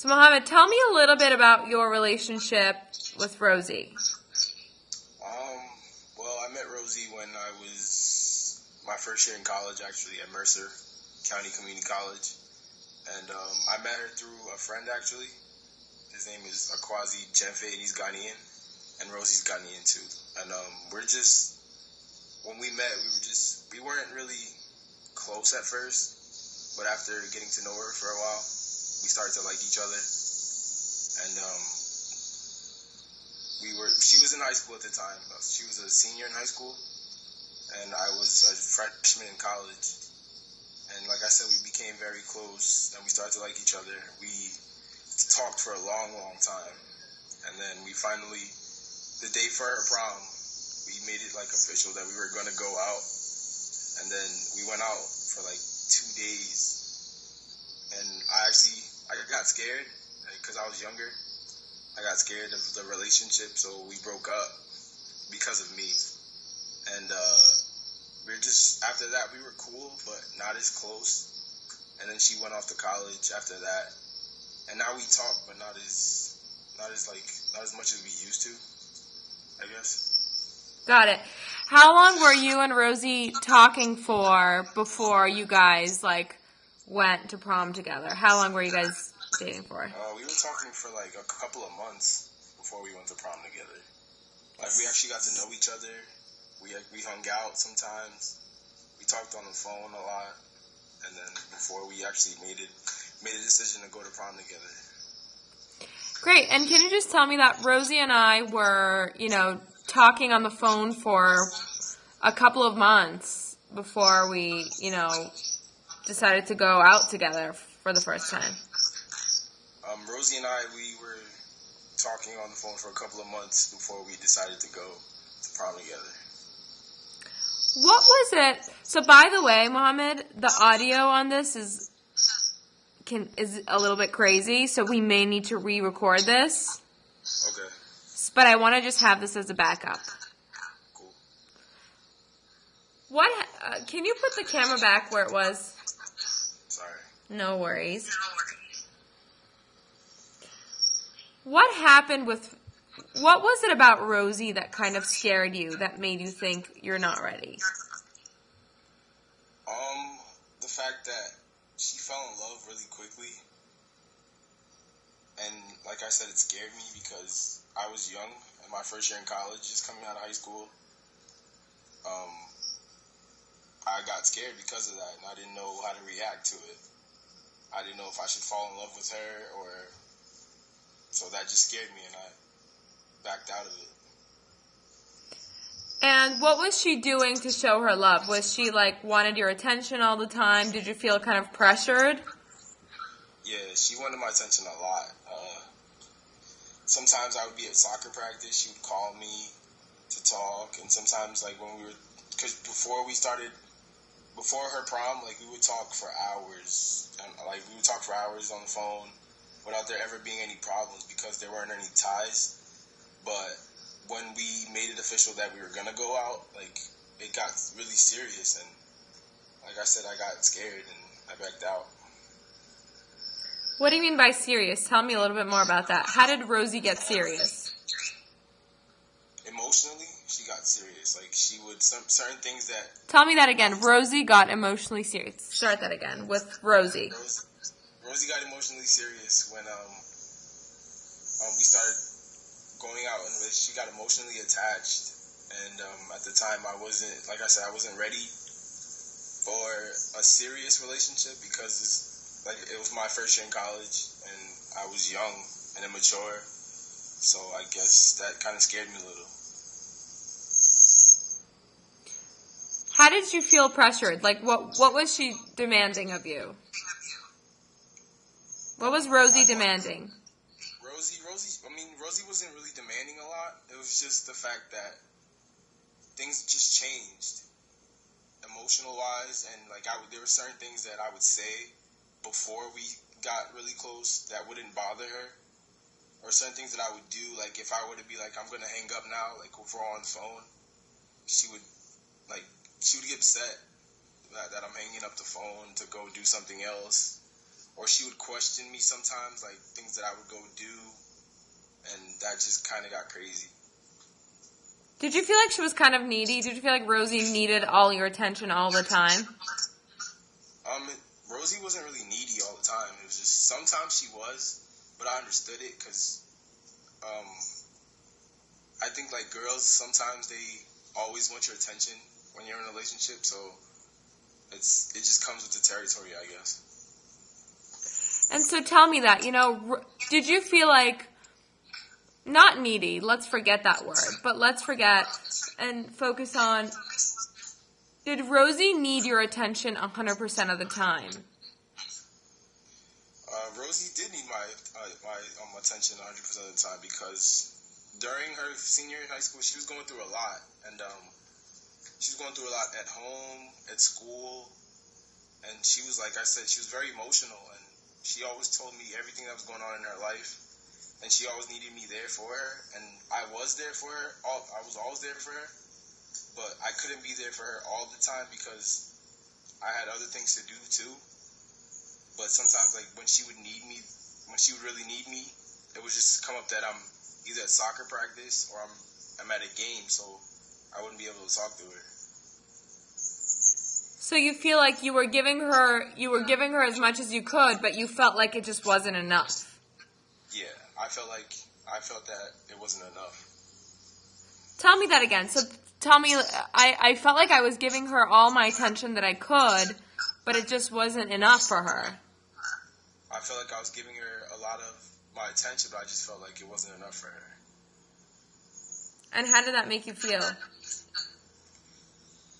So, Mohammed, tell me a little bit about your relationship with Rosie. Well, I met Rosie when I was my first year in college, actually, at Mercer County Community College. And I met her through a friend, actually. His name is Akwazi Jemfe, and he's Ghanaian. And Rosie's Ghanaian, too. And when we met, we weren't really close at first. But after getting to know her for a while, we started to like each other. And she was in high school at the time. She was a senior in high school, and I was a freshman in college. And like I said, we became very close, and we started to like each other. We talked for a long, long time. And then we finally, the day for her prom, we made it like official that we were going to go out. And then we went out for like 2 days. And I got scared because I was younger. I got scared of the relationship, so we broke up because of me. And after that, we were cool, but not as close. And then she went off to college after that. And now we talk, but not as much as we used to, I guess. Got it. How long were you and Rosie talking for before you guys, went to prom together? How long were you guys dating for? We were talking for, a couple of months before we went to prom together. We actually got to know each other. We hung out sometimes. We talked on the phone a lot. And then before we actually made a decision to go to prom together. Great. And can you just tell me that Rosie and I were, talking on the phone for a couple of months before we, decided to go out together for the first time? Rosie and I, we were talking on the phone for a couple of months before we decided to go to prom together. What was it? So, by the way, Mohammed, the audio on this is a little bit crazy, so we may need to re-record this. Okay. But I want to just have this as a backup. Cool. Can you put the camera back where it was? Sorry. No worries. What was it about Rosie that kind of scared you, that made you think you're not ready? The fact that she fell in love really quickly. And like I said, it scared me because I was young in my first year in college, just coming out of high school. I got scared because of that, and I didn't know how to react to it. I didn't know if I should fall in love with her so that just scared me, and I backed out of it. And what was she doing to show her love? Was she, wanted your attention all the time? Did you feel kind of pressured? Yeah, she wanted my attention a lot. Sometimes I would be at soccer practice, she would call me to talk, and sometimes, because before her prom, we would talk for hours, and, we would talk for hours on the phone without there ever being any problems because there weren't any ties. But when we made it official that we were going to go out, it got really serious. And like I said, I got scared and I backed out. What do you mean by serious? Tell me a little bit more about that. How did Rosie get serious? Emotionally, she got serious. She would, certain things that... Tell me that again. Rosie got emotionally serious. Start that again with Rosie. Rosie got emotionally serious when we started going out, and she got emotionally attached. And at the time, I wasn't ready for a serious relationship because it was my first year in college, and I was young and immature. So I guess that kind of scared me a little. How did you feel pressured? What was she demanding of you? What was Rosie demanding? Rosie wasn't really demanding a lot. It was just the fact that things just changed, emotional-wise, and there were certain things that I would say before we got really close that wouldn't bother her, or certain things that I would do, if I were to be I'm gonna hang up now, if we're on the phone, she would get upset that I'm hanging up the phone to go do something else. or she would question me sometimes, like things that I would go do, and that just kind of got crazy. Did you feel like she was kind of needy? Did you feel like Rosie needed all your attention all the time? Rosie wasn't really needy all the time. It was just sometimes she was, but I understood it because I think like girls sometimes they always want your attention when you're in a relationship, so it just comes with the territory, I guess. And so tell me that, did you feel like, not needy, let's forget that word, but let's forget and focus on, did Rosie need your attention 100% of the time? Rosie did need my attention 100% of the time because during her senior year in high school, she was going through a lot, and she was going through a lot at home, at school, and she was, like I said, she was very emotional, and she always told me everything that was going on in her life, and she always needed me there for her, and I was there for her. I was always there for her, but I couldn't be there for her all the time because I had other things to do too. But sometimes, like, when she would need me, when she would really need me, it would just come up that I'm either at soccer practice or I'm at a game, so I wouldn't be able to talk to her. So you feel like you were giving her as much as you could, but you felt like it just wasn't enough. Yeah, I felt that it wasn't enough. Tell me that again. So tell me, I felt like I was giving her all my attention that I could, but it just wasn't enough for her. I felt like I was giving her a lot of my attention, but I just felt like it wasn't enough for her. And how did that make you feel?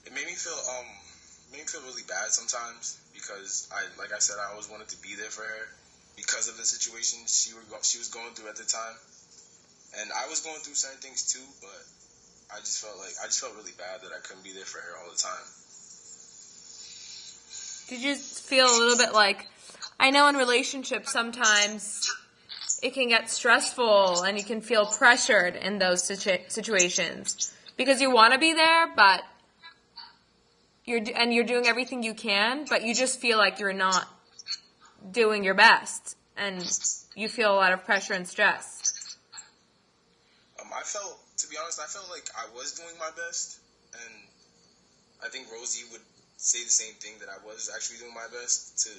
It made me feel really bad sometimes because like I said, I always wanted to be there for her because of the situation she was going through at the time, and I was going through certain things too. But I just felt really bad that I couldn't be there for her all the time. Did you feel a little bit like, I know in relationships sometimes it can get stressful and you can feel pressured in those situations because you want to be there, but you're doing everything you can, but you just feel like you're not doing your best, and you feel a lot of pressure and stress. To be honest, I felt like I was doing my best, and I think Rosie would say the same thing, that I was actually doing my best to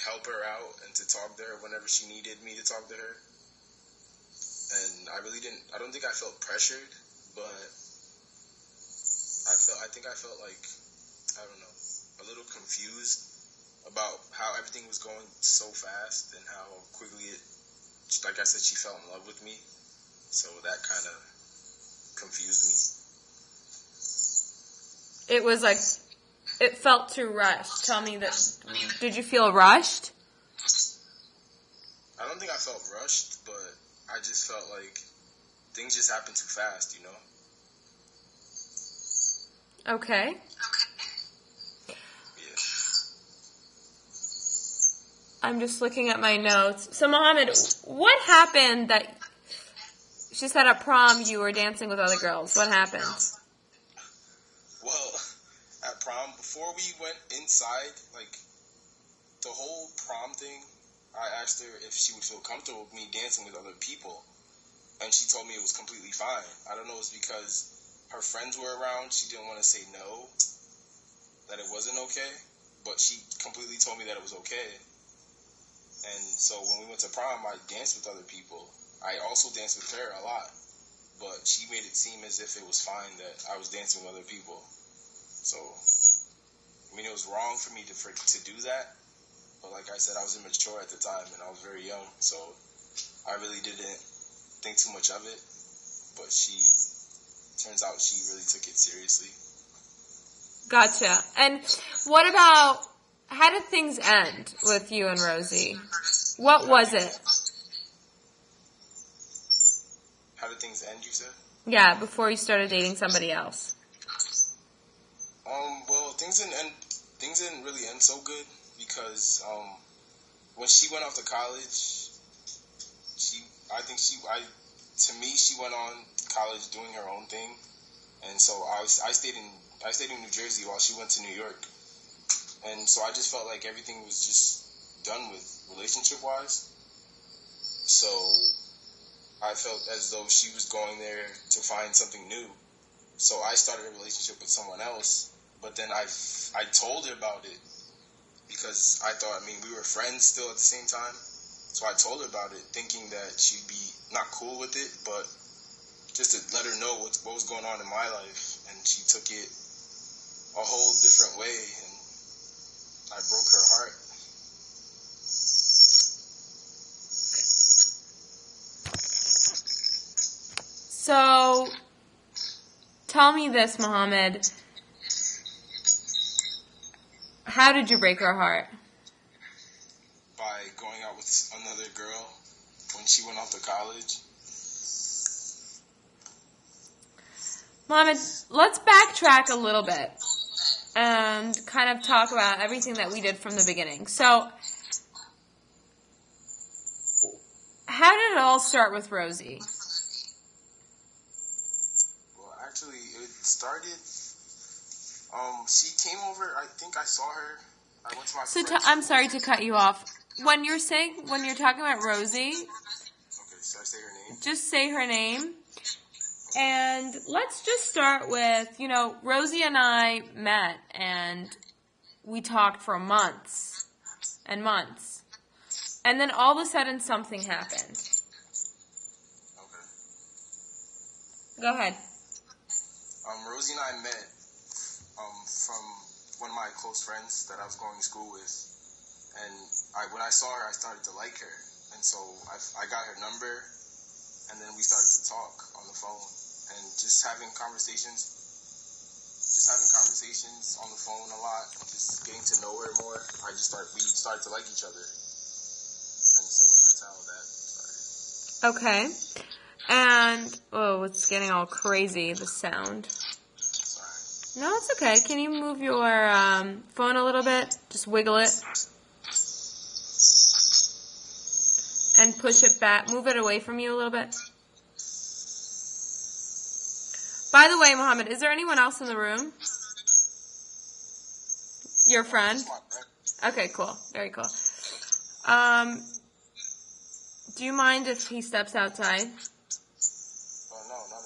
help her out and to talk to her whenever she needed me to talk to her. And I don't think I felt pressured, but I think I felt like, I don't know, a little confused about how everything was going so fast and how quickly like I said, she fell in love with me. So that kind of confused me. It was like, it felt too rushed. Tell me that, did you feel rushed? I don't think I felt rushed, but I just felt like things just happened too fast, Okay. Yeah. I'm just looking at my notes. So, Mohamed, what happened that she said at prom you were dancing with other girls? What happened? Well, at prom, before we went inside, like, the whole prom thing, I asked her if she would feel comfortable with me dancing with other people, and she told me it was completely fine. I don't know if it's because her friends were around, she didn't want to say no, that it wasn't okay, but she completely told me that it was okay. And so when we went to prom, I danced with other people. I also danced with her a lot, but she made it seem as if it was fine that I was dancing with other people. So, I mean, it was wrong for me to do that, but like I said, I was immature at the time, and I was very young, so I really didn't think too much of it, but turns out she really took it seriously. Gotcha. And what about, how did things end with you and Rosie? What was it? How did things end, you said? Yeah, before you started dating somebody else. Well, things didn't really end so good because when she went off to college, to me she went on college doing her own thing, and so I stayed in New Jersey while she went to New York, and so I just felt like everything was just done with relationship-wise. So I felt as though she was going there to find something new. So I started a relationship with someone else, but then I told her about it because I thought, we were friends still at the same time. So I told her about it thinking that she'd be not cool with it, but just to let her know what was going on in my life. And she took it a whole different way, and I broke her heart. So, tell me this, Mohamed. How did you break her heart? By going out with another girl when she went off to college. Mohamed, let's backtrack a little bit and kind of talk about everything that we did from the beginning. So, how did it all start with Rosie? Well, actually, it started. She came over. I think I saw her. I went to my friend's I'm sorry to cut you off. When you're talking about Rosie, okay, should I say her name? just say her name. And let's just start with, Rosie and I met and we talked for months and months. And then all of a sudden something happened. Okay. Go ahead. Rosie and I met from one of my close friends that I was going to school with. And when I saw her, I started to like her. And so I got her number, and then we started to talk on the phone. And just having conversations on the phone a lot, just getting to know her more. We started to like each other, and so that's how that started. Okay, and it's getting all crazy, the sound. Sorry. No, it's okay. Can you move your phone a little bit? Just wiggle it and push it back. Move it away from you a little bit. By the way, Mohamed, is there anyone else in the room? Your friend? Okay, cool. Very cool. Do you mind if he steps outside? No, not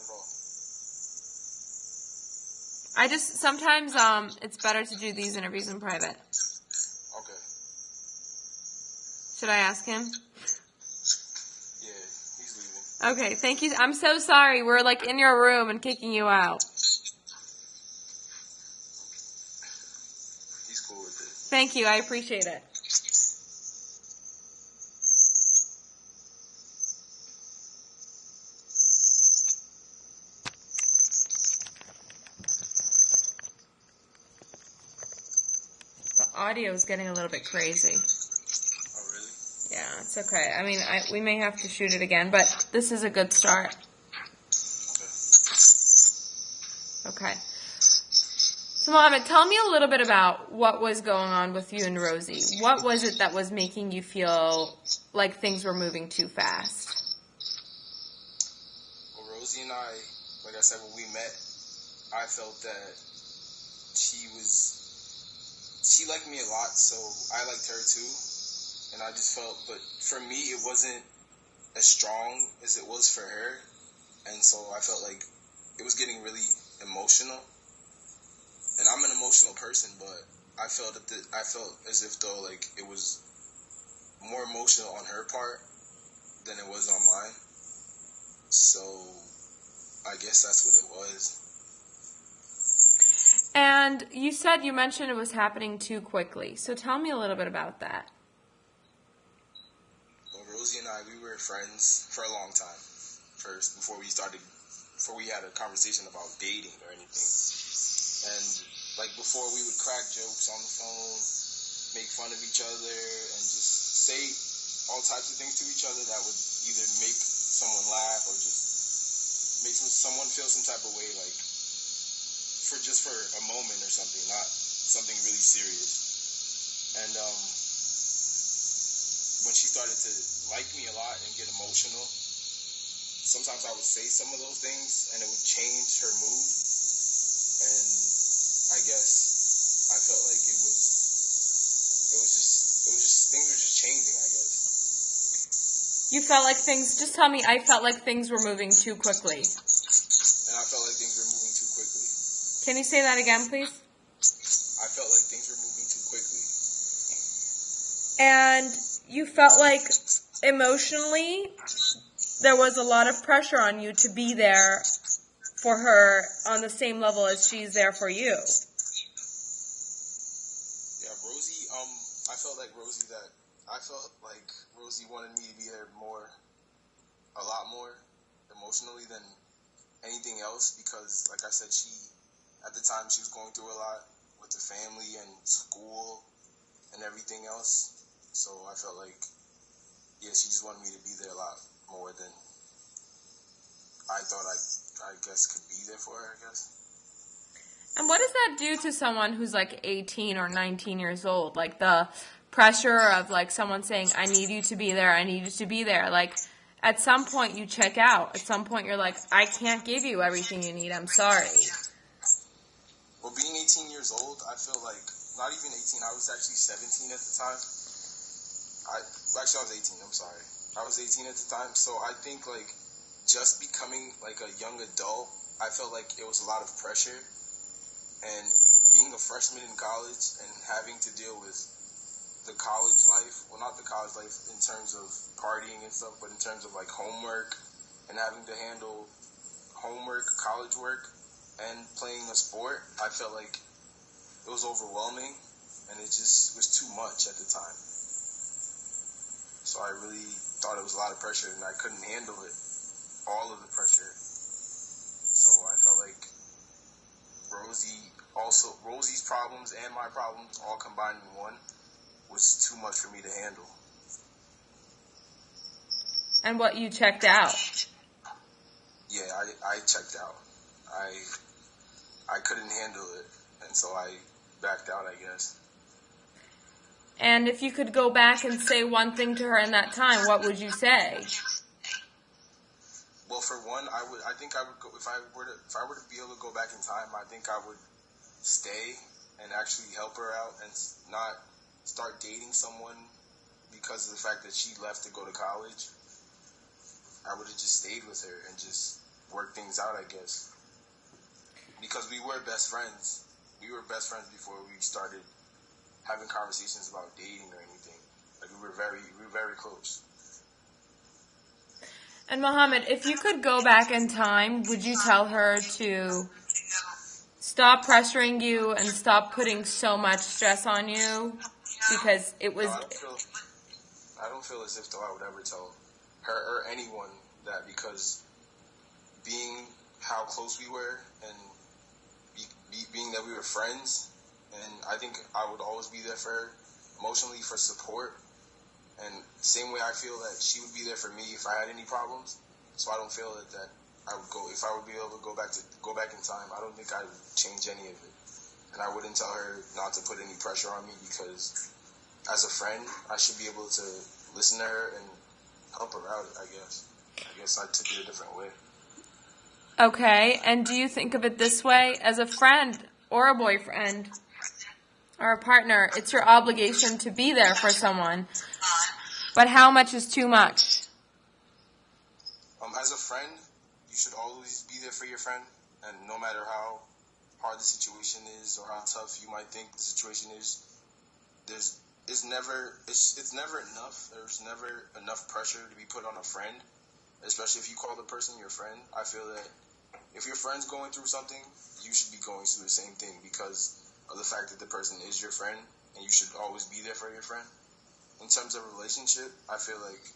at all. Sometimes it's better to do these interviews in private. Okay. Should I ask him? Yeah, he's leaving. Okay, thank you. I'm so sorry. We're in your room and kicking you out. He's cool with it. Thank you. I appreciate it. The audio is getting a little bit crazy. Oh, really? Yeah, it's okay. We may have to shoot it again, but this is a good start. Okay. So, Mohamed, tell me a little bit about what was going on with you and Rosie. What was it that was making you feel like things were moving too fast? Well, Rosie and I, like I said, when we met, I felt that she liked me a lot, so I liked her too. And I just felt, but for me, it wasn't as strong as it was for her. And so I felt like it was getting really emotional. And I'm an emotional person, but I felt as if though it was more emotional on her part than it was on mine. So I guess that's what it was. And you mentioned it was happening too quickly. So tell me a little bit about that. Well, Rosie and I, we were friends for a long time. First, before we had a conversation about dating or anything. And before, we would crack jokes on the phone, make fun of each other, and just say all types of things to each other that would either make someone laugh or just make someone feel some type of way, for a moment or something, not something really serious. And when she started to like me a lot and get emotional, sometimes I would say some of those things and it would change her mood. And I guess I felt like it was just things were just changing, I guess. You felt like things, just tell me, I felt like things were moving too quickly. And I felt like things were moving too quickly. Can you say that again, please? I felt like things were moving too quickly. And you felt like emotionally there was a lot of pressure on you to be there for her on the same level as she's there for you. Yeah, Rosie, I felt like Rosie wanted me to be there a lot more emotionally than anything else, because like I said, at the time she was going through a lot with the family and school and everything else. So I felt like, yeah, she just wanted me to be there a lot more than I thought I guess could be there for her, I guess. And what does that do to someone who's like 18 or 19 years old? Like the pressure of like someone saying, I need you to be there, I need you to be there. Like at some point you check out. At some point you're like, I can't give you everything you need, I'm sorry. Well, being 18 years old, I feel like, not even 18, I was actually 17 at the time. I was 18, I'm sorry. I was 18 at the time, so I think like just becoming like a young adult, I felt like it was a lot of pressure. And being a freshman in college and having to deal with the college life, well, not the college life in terms of partying and stuff, but in terms of like homework and having to handle homework, college work, and playing a sport, I felt like it was overwhelming and it just was too much at the time. So I really thought it was a lot of pressure and I couldn't handle it, all of the pressure. So I felt like Rosie's problems and my problems all combined in one was too much for me to handle. And what, you checked out? Yeah, I checked out. I couldn't handle it, and so I backed out, I guess. And if you could go back and say one thing to her in that time, what would you say? Well, for one, I think I would go, if I were to be able to go back in time, I think I would stay and actually help her out and not start dating someone because of the fact that she left to go to college. I would have just stayed with her and just worked things out, I guess. Because we were best friends. We were best friends before we started having conversations about dating or anything. Like we were very close. And Mohamed, if you could go back in time, would you tell her to stop pressuring you and stop putting so much stress on you? Because it was... No, I don't feel as if though I would ever tell her or anyone that, because being how close we were and being that we were friends, and I think I would always be there for her emotionally for support. And same way I feel that she would be there for me if I had any problems. So I don't feel that I would go, if I would be able to go back in time, I don't think I would change any of it. And I wouldn't tell her not to put any pressure on me, because as a friend, I should be able to listen to her and help her out, I guess. I guess I took it a different way. Okay, and do you think of it this way? As a friend or a boyfriend or a partner, it's your obligation to be there for someone. But how much is too much? As a friend, you should always be there for your friend, and no matter how hard the situation is or how tough you might think the situation is, it's never enough. There's never enough pressure to be put on a friend, especially if you call the person your friend. I feel that if your friend's going through something, you should be going through the same thing because of the fact that the person is your friend, and you should always be there for your friend. In terms of a relationship, I feel like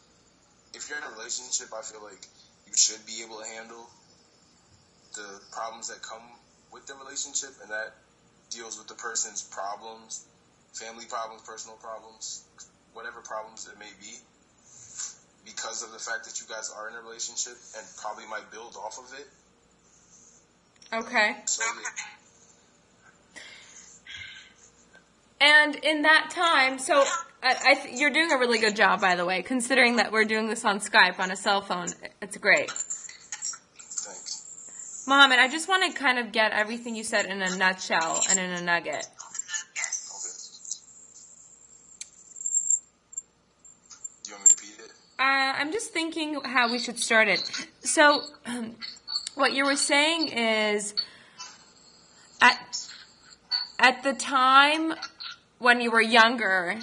if you're in a relationship, I feel like you should be able to handle the problems that come with the relationship, and that deals with the person's problems, family problems, personal problems, whatever problems it may be, because of the fact that you guys are in a relationship and probably might build off of it. Okay. So, yeah. And in that time, so you're doing a really good job, by the way, considering that we're doing this on Skype on a cell phone. It's great. Thanks. Mohamed, I just want to kind of get everything you said in a nutshell and in a nugget. Okay. I'm just thinking how we should start it. So, what you were saying is, at the time when you were younger,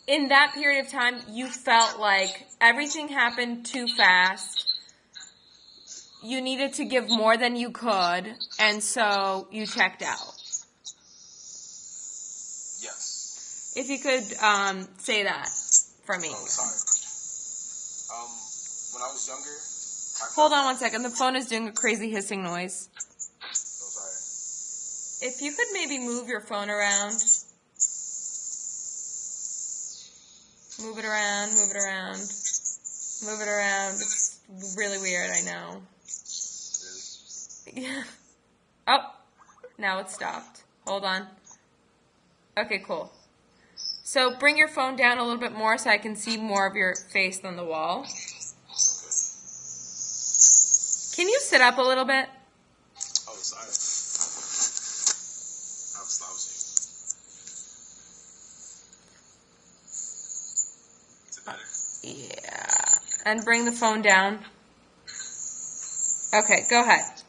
in that period of time, you felt like everything happened too fast. You needed to give more than you could, and so you checked out. Yes. If you could say that for me. Oh, sorry. When I was younger... Hold on one second. The phone is doing a crazy hissing noise. Oh, sorry. If you could maybe move your phone around. Move it around, move it around. Move it around. It's really weird, I know. Really? Yeah. Oh, now it's stopped. Hold on. Okay, cool. So bring your phone down a little bit more so I can see more of your face on the wall. Okay. Can you sit up a little bit? Oh, sorry. I was slouching. Is it better? Yeah. And bring the phone down. Okay, go ahead.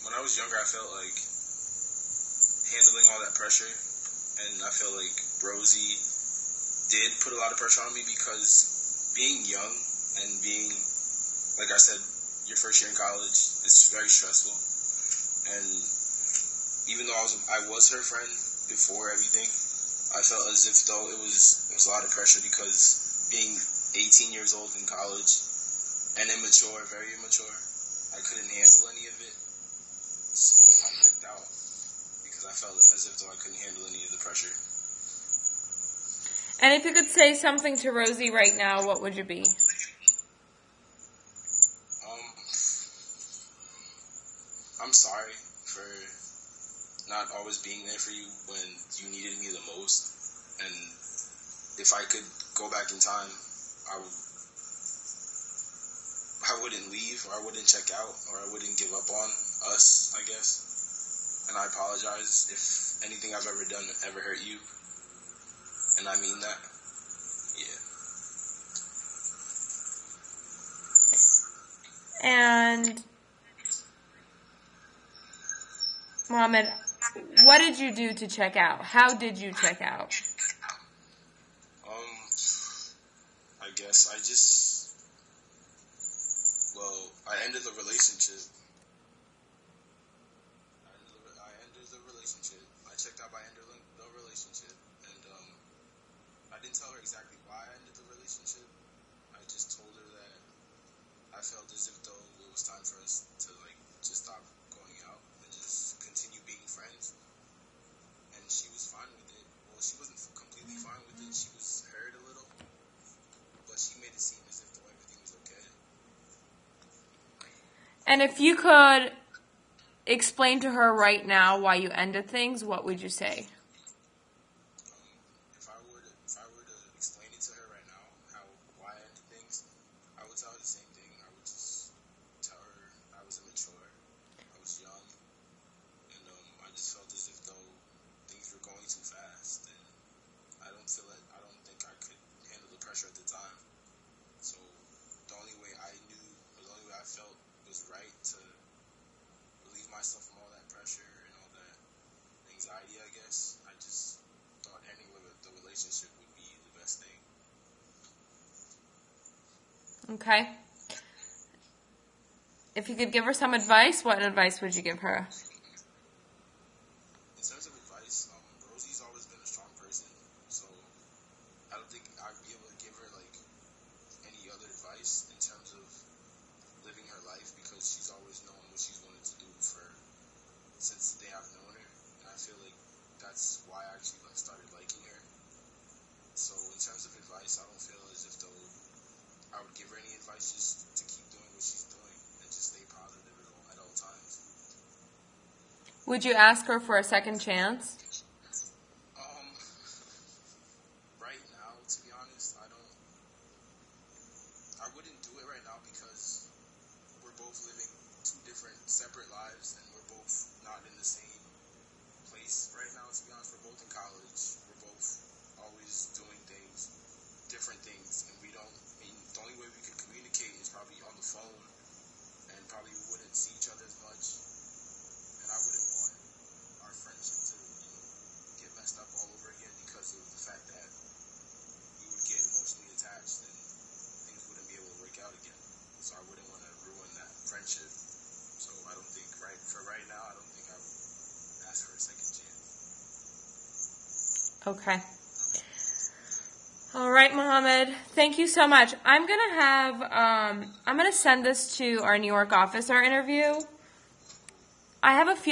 When I was younger, I felt like handling all that pressure, and I feel like Rosie did put a lot of pressure on me because being young and being, like I said, your first year in college, it's very stressful. And even though I was her friend before everything, I felt as if though it was a lot of pressure because being 18 years old in college and immature, very immature, I couldn't handle any of it. So I checked out because I felt as if though I couldn't handle any of the pressure. And if you could say something to Rosie right now, what would you be? I'm sorry for not always being there for you when you needed me the most. And if I could go back in time, I wouldn't leave, or I wouldn't check out, or I wouldn't give up on us, I guess. And I apologize if anything I've ever done ever hurt you. And I mean that. Yeah. And Mohamed, what did you do to check out? How did you check out? I guess I ended the relationship. I checked out by ending the relationship, and I didn't tell her exactly why I ended the relationship. I just told her that I felt as if though it was time for us to just stop going out and just continue being friends. And she was fine with it. Well, she wasn't completely fine with it. She was hurt a little, but she made it seem as if though everything was okay. And if you could explain to her right now why you ended things, what would you say? If I were to explain it to her right now, why I ended things, I would tell her the same thing. I would just tell her I was immature, I was young, and I just felt as if though things were going too fast, and I don't think I could handle the pressure at the time. So the only way I felt was right to relieve myself from all that pressure and all that anxiety, I guess. I just thought ending the relationship would be the best thing. Okay. If you could give her some advice, what advice would you give her? In terms of advice, Rosie's always been a strong person, so I don't think I'd be able to give her any other advice in terms of living her life, because she's always known what she's wanted to do since the day I've known her, and I feel like that's why I actually started liking her. So in terms of advice, I don't feel as if though I would give her any advice, just to keep doing what she's doing and just stay positive at all times. Would you ask her for a second chance? Right now, to be honest, I wouldn't do it right now because we're both living two different separate lives, and we're both not in the same place right now, to be honest. We're both in college. We're both always doing things, different things, and we don't. I mean, the only way we could communicate is probably on the phone, and probably we wouldn't see each other as much. And I wouldn't want our friendship to, get messed up all over again because of the fact that we would get emotionally attached and things wouldn't be able to work out again. So I wouldn't want to ruin that friendship. So I don't think right now, I don't think I would ask for a second chance. Okay. All right, Mohamed. Thank you so much. I'm gonna send this to our New York office, our interview. I have a feeling